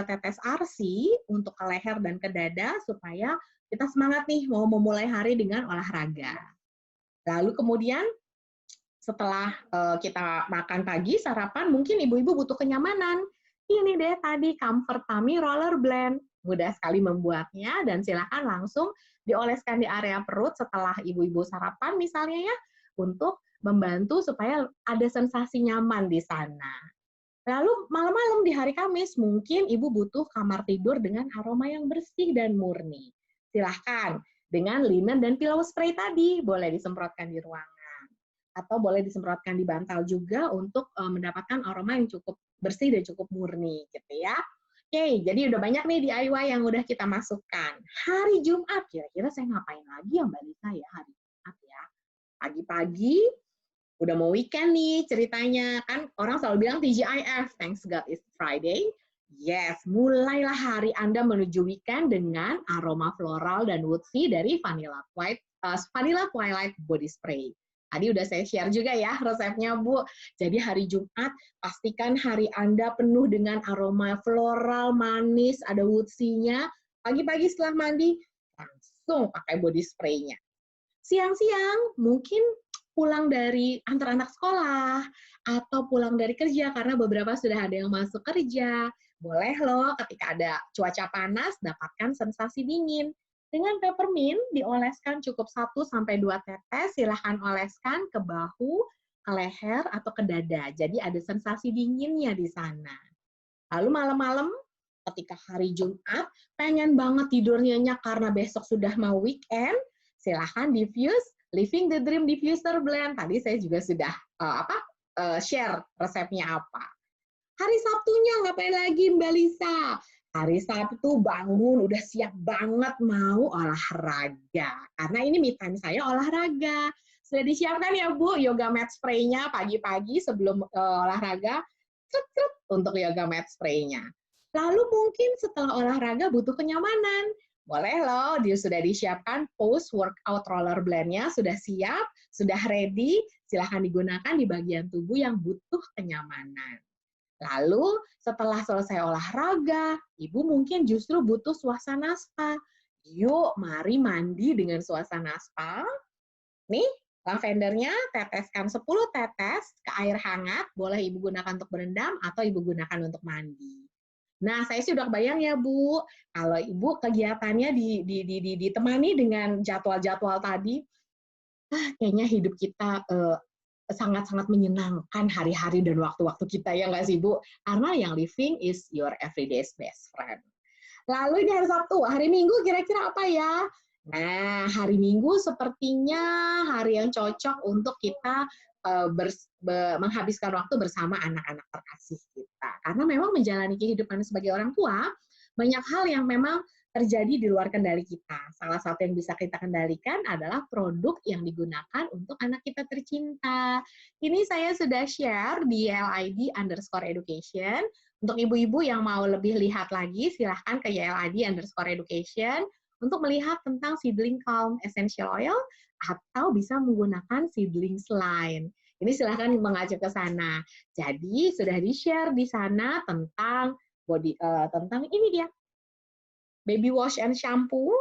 tetes arsi untuk ke leher dan ke dada supaya kita semangat nih mau memulai hari dengan olahraga. Lalu kemudian setelah kita makan pagi, sarapan, mungkin ibu-ibu butuh kenyamanan. Ini deh tadi Comfort Tummy Roller Blend. Mudah sekali membuatnya dan silakan langsung dioleskan di area perut setelah ibu-ibu sarapan misalnya ya, untuk membantu supaya ada sensasi nyaman di sana. Lalu malam-malam di hari Kamis, mungkin ibu butuh kamar tidur dengan aroma yang bersih dan murni. Silahkan, dengan linen dan pillow spray tadi, boleh disemprotkan di ruangan. Atau boleh disemprotkan di bantal juga untuk mendapatkan aroma yang cukup bersih dan cukup murni, gitu ya. Oke, jadi udah banyak nih DIY yang udah kita masukkan. Hari Jumat, kira-kira saya ngapain lagi ya Mbak Lisa ya hari Jumat ya? Pagi-pagi, udah mau weekend nih ceritanya. Kan orang selalu bilang TGIF, thanks God it's Friday. Yes, mulailah hari Anda menuju weekend dengan aroma floral dan woodsy dari Vanilla Twilight Body Spray. Tadi udah saya share juga ya resepnya, Bu. Jadi hari Jumat, pastikan hari Anda penuh dengan aroma floral, manis, ada woodsy-nya. Pagi-pagi setelah mandi, langsung pakai body spray-nya. Siang-siang, mungkin pulang dari antar anak sekolah, atau pulang dari kerja karena beberapa sudah ada yang masuk kerja. Boleh loh ketika ada cuaca panas, dapatkan sensasi dingin. Dengan peppermint, dioleskan cukup 1-2 tetes, silahkan oleskan ke bahu, ke leher, atau ke dada. Jadi ada sensasi dinginnya di sana. Lalu malam-malam, ketika hari Jumat, pengen banget tidur nyenyak karena besok sudah mau weekend, silahkan diffuse Living the Dream Diffuser Blend. Tadi saya juga sudah share resepnya apa. Hari Sabtunya ngapain lagi Mbak Lisa? Hari Sabtu bangun, udah siap banget mau olahraga. Karena ini me time saya olahraga. Sudah disiapkan ya Bu, yoga mat spray-nya pagi-pagi sebelum olahraga, untuk yoga mat spray-nya. Lalu mungkin setelah olahraga butuh kenyamanan. Boleh loh, dia sudah disiapkan post-workout roller blend-nya, sudah siap, sudah ready, silahkan digunakan di bagian tubuh yang butuh kenyamanan. Lalu setelah selesai olahraga, Ibu mungkin justru butuh suasana spa. Yuk, mari mandi dengan suasana spa. Nih, Lavendernya teteskan 10 tetes ke air hangat, boleh Ibu gunakan untuk berendam atau Ibu gunakan untuk mandi. Nah, saya sih udah kebayang ya, Bu, kalau Ibu kegiatannya ditemani dengan jadwal-jadwal tadi, kayaknya hidup kita sangat-sangat menyenangkan hari-hari dan waktu-waktu kita, ya nggak sih, Bu? Karena yang living is your everyday's best friend. Lalu ini hari Sabtu, hari Minggu kira-kira apa ya? Nah, hari Minggu sepertinya hari yang cocok untuk kita menghabiskan waktu bersama anak-anak terkasih kita. Karena memang menjalani kehidupan sebagai orang tua, banyak hal yang memang terjadi di luar kendali kita. Salah satu yang bisa kita kendalikan adalah produk yang digunakan untuk anak kita tercinta. Ini saya sudah share di YLID_education. Untuk ibu-ibu yang mau lebih lihat lagi, silahkan ke YLID_education untuk melihat tentang seedling calm essential oil atau bisa menggunakan seedlings lain. Ini silahkan mengacu ke sana. Jadi sudah di-share di sana tentang tentang ini dia, baby wash and shampoo,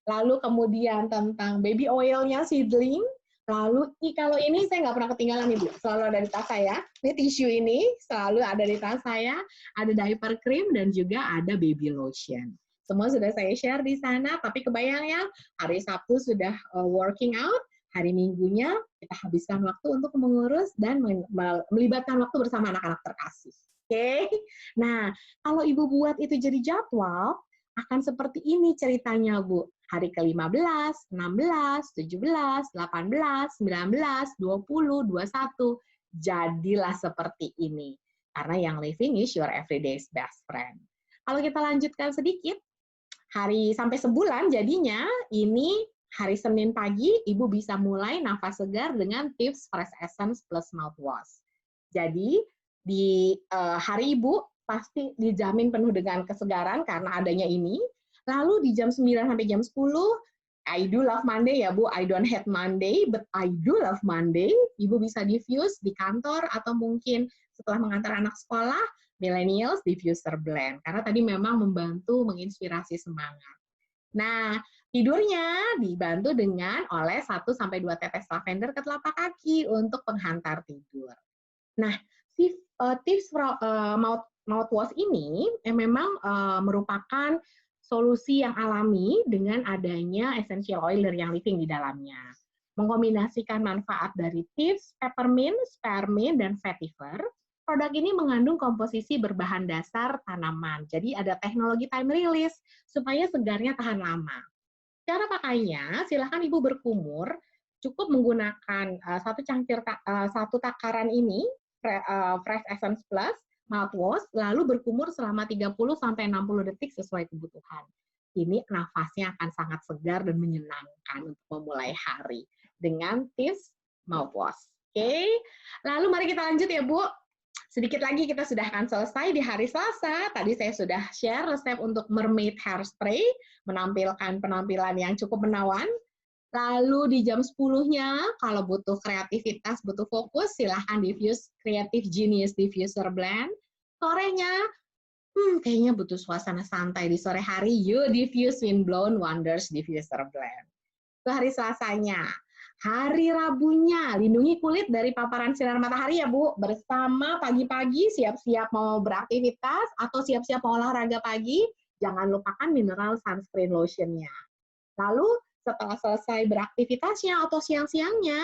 lalu kemudian tentang baby oilnya seedling, lalu kalau ini saya nggak pernah ketinggalan Ibu, selalu ada di tas saya. Ini tisu ini selalu ada di tas saya, ada diaper cream dan juga ada baby lotion. Semua sudah saya share di sana, tapi kebayang ya, hari Sabtu sudah working out, hari Minggunya kita habiskan waktu untuk mengurus dan melibatkan waktu bersama anak-anak terkasih. Oke? Nah, kalau Ibu buat itu jadi jadwal, akan seperti ini ceritanya, Bu. Hari ke-15, 16, 17, 18, 19, 20, 21. Jadilah seperti ini. Karena yang living is your everyday's best friend. Kalau kita lanjutkan sedikit, hari sampai sebulan jadinya ini hari Senin pagi, Ibu bisa mulai nafas segar dengan tips Fresh Essence plus mouthwash. Jadi, di hari Ibu, pasti dijamin penuh dengan kesegaran karena adanya ini. Lalu di jam 9 sampai jam 10, I do love Monday ya Bu, I don't hate Monday, but I do love Monday. Ibu bisa diffuse di kantor atau mungkin setelah mengantar anak sekolah, millennials diffuser blend. Karena tadi memang membantu menginspirasi semangat. Nah, tidurnya dibantu dengan oleh 1-2 tetes lavender ke telapak kaki untuk penghantar tidur. Nah, tips mouthwash ini memang merupakan solusi yang alami dengan adanya essential oil dari yang living di dalamnya. Mengkombinasikan manfaat dari tips, peppermint, spearmint, dan vetiver, produk ini mengandung komposisi berbahan dasar tanaman. Jadi ada teknologi time release supaya segarnya tahan lama. Cara pakainya, silakan Ibu berkumur, cukup menggunakan satu takaran ini, Fresh Essence Plus, mouthwash, lalu berkumur selama 30-60 detik sesuai kebutuhan. Ini nafasnya akan sangat segar dan menyenangkan untuk memulai hari dengan tips mouthwash. Oke, lalu mari kita lanjut ya Bu. Sedikit lagi kita sudah akan selesai di hari Selasa. Tadi saya sudah share resep untuk mermaid hairspray, menampilkan penampilan yang cukup menawan. Lalu di jam 10-nya, kalau butuh kreativitas, butuh fokus, silahkan diffuse Creative Genius Diffuser Blend. Sorenya, kayaknya butuh suasana santai di sore hari, you diffuse Windblown Wonders Diffuser Blend. Itu hari Selasanya. Hari Rabunya, lindungi kulit dari paparan sinar matahari ya Bu. Bersama pagi-pagi siap-siap mau beraktivitas atau siap-siap mau olahraga pagi, jangan lupakan mineral sunscreen lotion-nya. Lalu setelah selesai beraktivitasnya atau siang-siangnya,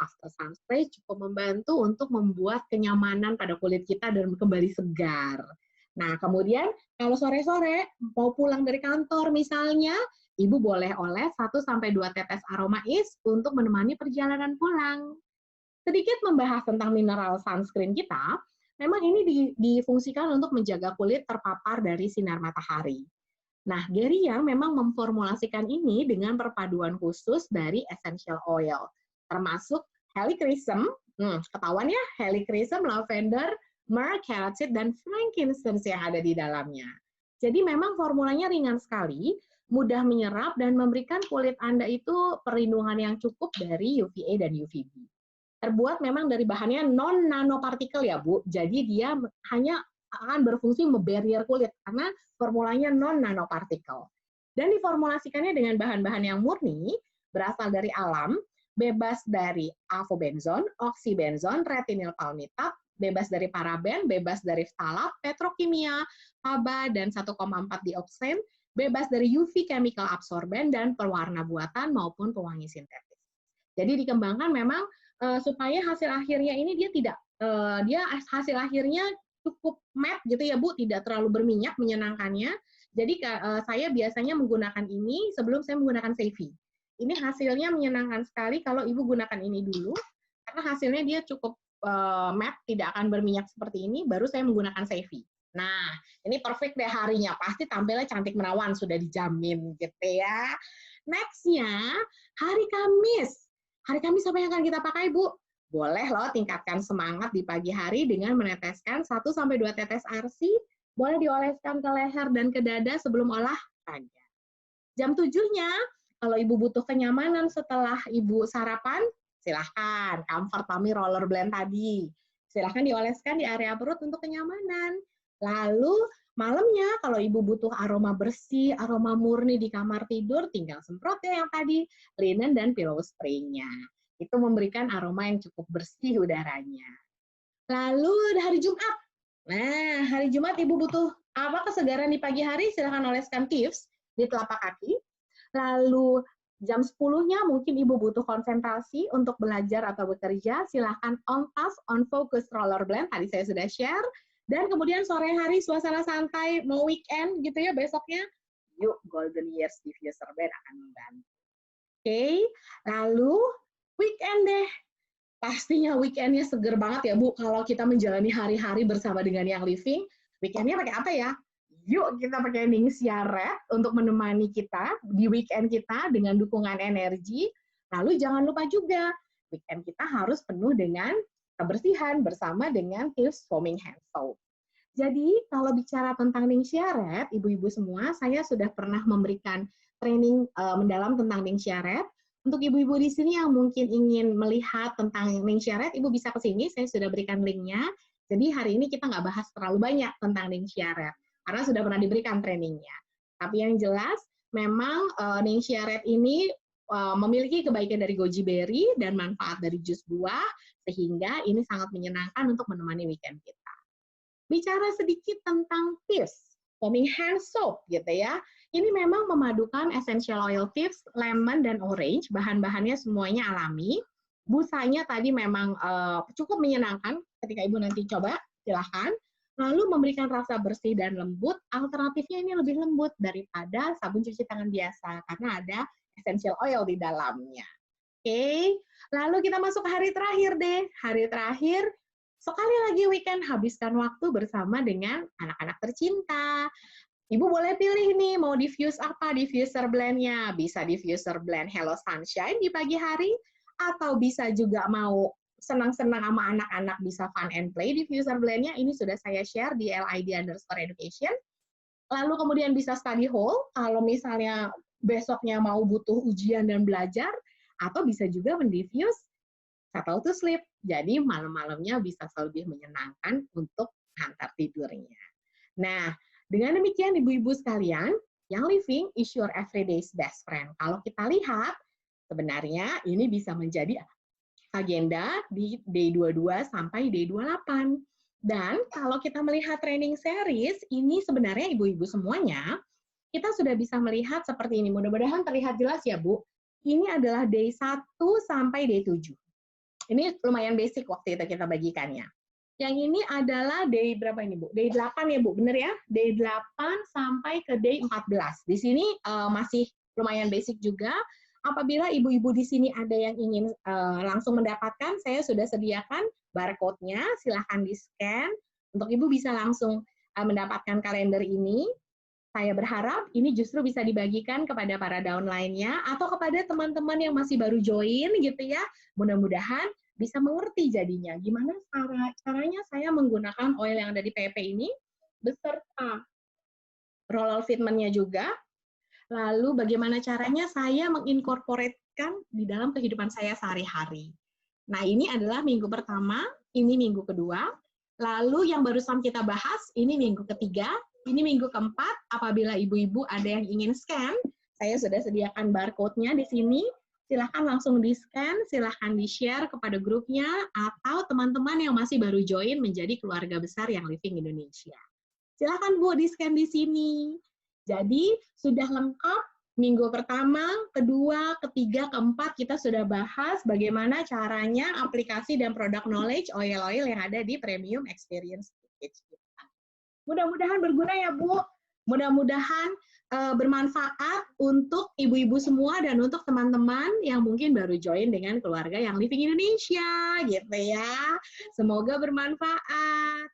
after sunspray cukup membantu untuk membuat kenyamanan pada kulit kita dan kembali segar. Nah, kemudian kalau sore-sore mau pulang dari kantor misalnya, Ibu boleh oleh 1-2 tetes aroma is untuk menemani perjalanan pulang. Sedikit membahas tentang mineral sunscreen kita, memang ini difungsikan untuk menjaga kulit terpapar dari sinar matahari. Nah, Gary Young memang memformulasikan ini dengan perpaduan khusus dari essential oil, termasuk helichrysum, ketahuan ya, helichrysum, lavender, myrrh, carotid, dan frankincense yang ada di dalamnya. Jadi memang formulanya ringan sekali, mudah menyerap, dan memberikan kulit Anda itu perlindungan yang cukup dari UVA dan UVB. Terbuat memang dari bahannya non-nanopartikel ya Bu, jadi dia hanya akan berfungsi membarrier kulit karena formulanya non-nanopartikel. Dan diformulasikannya dengan bahan-bahan yang murni, berasal dari alam, bebas dari avobenzon, oksibenzon, retinil palmitat, bebas dari paraben, bebas dari ftalat, petrokimia, haba, dan 1,4 dioksin, bebas dari UV chemical absorben, dan pewarna buatan maupun pewangi sintetis. Jadi dikembangkan memang supaya hasil akhirnya ini dia tidak, dia hasil akhirnya cukup matte gitu ya Bu, tidak terlalu berminyak menyenangkannya. Jadi saya biasanya menggunakan ini sebelum saya menggunakan Sevi. Ini hasilnya menyenangkan sekali kalau Ibu gunakan ini dulu, karena hasilnya dia cukup matte, tidak akan berminyak seperti ini, baru saya menggunakan Sevi. Nah, ini perfect deh harinya, pasti tampilnya cantik menawan, sudah dijamin gitu ya. Next-nya, hari Kamis. Hari Kamis apa yang akan kita pakai, Bu? Boleh loh tingkatkan semangat di pagi hari dengan meneteskan 1-2 tetes arsi, boleh dioleskan ke leher dan ke dada sebelum olahraga. Jam 7-nya, kalau Ibu butuh kenyamanan setelah Ibu sarapan, silahkan Comfort Tummy Roller Blend tadi. Silahkan dioleskan di area perut untuk kenyamanan. Lalu malamnya, kalau Ibu butuh aroma bersih, aroma murni di kamar tidur, tinggal semprot ya yang tadi, linen dan pillow spray-nya. Itu memberikan aroma yang cukup bersih udaranya. Lalu hari Jumat. Nah, hari Jumat Ibu butuh apa kesegaran di pagi hari? Silahkan oleskan tips di telapak kaki. Lalu jam 10-nya mungkin Ibu butuh konsentrasi untuk belajar atau bekerja. Silahkan on task, on focus roller blend. Tadi saya sudah share. Dan kemudian sore hari suasana santai, mau weekend gitu ya besoknya. Yuk, Golden Years Diffuser Blend akan membantu. Oke, lalu weekend deh. Pastinya weekendnya seger banget ya Bu, kalau kita menjalani hari-hari bersama dengan Young Living. Weekendnya pakai apa ya? Yuk kita pakai Ningxia Red untuk menemani kita di weekend kita dengan dukungan energi. Lalu jangan lupa juga, weekend kita harus penuh dengan kebersihan bersama dengan tips foaming hand soap. Jadi kalau bicara tentang Ningxia Red, ibu-ibu semua, saya sudah pernah memberikan training mendalam tentang Ningxia Red. Untuk ibu-ibu di sini yang mungkin ingin melihat tentang Ningxia Red, ibu bisa ke sini, saya sudah berikan linknya. Jadi hari ini kita nggak bahas terlalu banyak tentang Ningxia Red, karena sudah pernah diberikan trainingnya. Tapi yang jelas, memang Ningxia Red ini memiliki kebaikan dari goji berry dan manfaat dari jus buah, sehingga ini sangat menyenangkan untuk menemani weekend kita. Bicara sedikit tentang tips, foaming hand soap gitu ya. Ini memang memadukan essential oil tips, lemon dan orange, bahan-bahannya semuanya alami. Busanya tadi memang cukup menyenangkan ketika Ibu nanti coba, silahkan. Lalu memberikan rasa bersih dan lembut, alternatifnya ini lebih lembut daripada sabun cuci tangan biasa, karena ada essential oil di dalamnya. Oke, lalu kita masuk ke hari terakhir deh. Hari terakhir, sekali lagi weekend habiskan waktu bersama dengan anak-anak tercinta. Ibu boleh pilih nih, mau diffuse apa diffuser blend-nya. Bisa diffuser blend Hello Sunshine di pagi hari, atau bisa juga mau senang-senang sama anak-anak bisa fun and play diffuser blend-nya. Ini sudah saya share di LID_education. Lalu kemudian bisa study hall, kalau misalnya besoknya mau butuh ujian dan belajar, atau bisa juga mendiffuse settle to sleep. Jadi malam-malamnya bisa lebih menyenangkan untuk antar tidurnya. Nah, dengan demikian ibu-ibu sekalian, Young Living is your everyday's best friend. Kalau kita lihat, sebenarnya ini bisa menjadi agenda di day 22 sampai day 28. Dan kalau kita melihat training series, ini sebenarnya ibu-ibu semuanya, kita sudah bisa melihat seperti ini. Mudah-mudahan terlihat jelas ya, Bu. Ini adalah day 1 sampai day 7. Ini lumayan basic waktu itu kita bagikannya. Yang ini adalah day berapa ini, Bu? Day 8 ya, Bu? Bener ya? Day 8 sampai ke day 14. Di sini masih lumayan basic juga. Apabila ibu-ibu di sini ada yang ingin langsung mendapatkan, saya sudah sediakan barcode-nya. Silahkan di-scan. Untuk Ibu bisa langsung mendapatkan kalender ini. Saya berharap ini justru bisa dibagikan kepada para downline-nya atau kepada teman-teman yang masih baru join gitu ya. Mudah-mudahan bisa mengerti jadinya. Gimana caranya saya menggunakan oil yang ada di PP ini beserta roll fitment-nya juga. Lalu bagaimana caranya saya menginkorporatkan di dalam kehidupan saya sehari-hari. Nah, ini adalah minggu pertama, ini minggu kedua. Lalu yang barusan kita bahas, ini minggu ketiga. Ini minggu keempat, apabila ibu-ibu ada yang ingin scan, saya sudah sediakan barcode-nya di sini. silahkan langsung di-scan, silahkan di-share kepada grupnya, atau teman-teman yang masih baru join menjadi keluarga besar yang Living Indonesia. Silahkan Bu, di-scan di sini. Jadi, sudah lengkap minggu pertama, kedua, ketiga, keempat, kita sudah bahas bagaimana caranya aplikasi dan product knowledge oil-oil yang ada di Premium Experience Package kita. Mudah-mudahan berguna ya Bu. Mudah-mudahan bermanfaat untuk ibu-ibu semua dan untuk teman-teman yang mungkin baru join dengan keluarga yang Living Indonesia, gitu ya. Semoga bermanfaat.